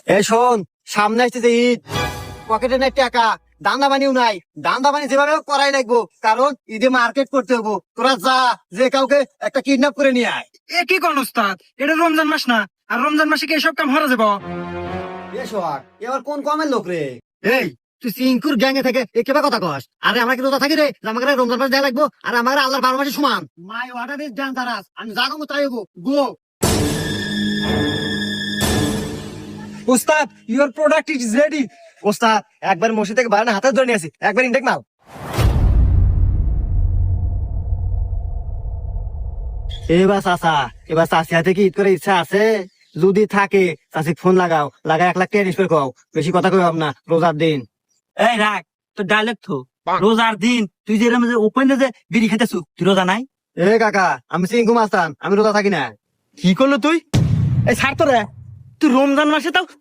এই শোন, সামনে আসতেছে ঈদ, পকেটে নাই টাকা, দান্দা বানিও নাই। দান্দা বানি যেভাবে হোক করাই লাগবো, কারণ ঈদে মার্কেট করতে হবো। তোরা যা, যে কাউকে একটা কিডন্যাপ করে নিয়ে আয়। এ কি কোন উস্তাদ, এটা রমজান মাস না? আর রমজান মাসে কি এসব কাম হরা যাব? এ সোহাগ, এবার কোন কমের লোক রে? এই, তুই সিংকুর গ্যাংয়ে থেকে এ কেবা কথা কস? আরে আমরা কি রোজা থাকি রে, যে আমাকে রমজান মাস দেয়া লাগবো? আর আমার আল্লাহর 12 মাসে সমান। My order is done Tarash, আমি যা কমু তাই হবো। গো। উস্তাদ, ইউর প্রোডাক্ট ইজ রেডি। ওস্তাদ, একবার মসজিদ থেকে বারানা হাতে ধরে নিয়ে আসি, একবার ইনটেক মাল। এবার চাচা, এবার চাষি হাতে কি ঈদ করে ইচ্ছা আছে? যদি থাকে চাষি ফোন লাগাও, লাগায় 1 লাখ টাকা নিষ্পের কও। বেশি কথা কই না, রোজার দিন। এই রাখ তো ডাইলেক্ট তো, রোজার দিন তুই যে এরম যে ওপেনে যে বিড়ি খেতেছু, তুই রোজা নাই? এ কাকা, আমি সিংকু মাস্তান, আমি রোজা থাকি না। কি করলো তুই? এই ছাড় তো রে, তুই রমজান মাসে তাও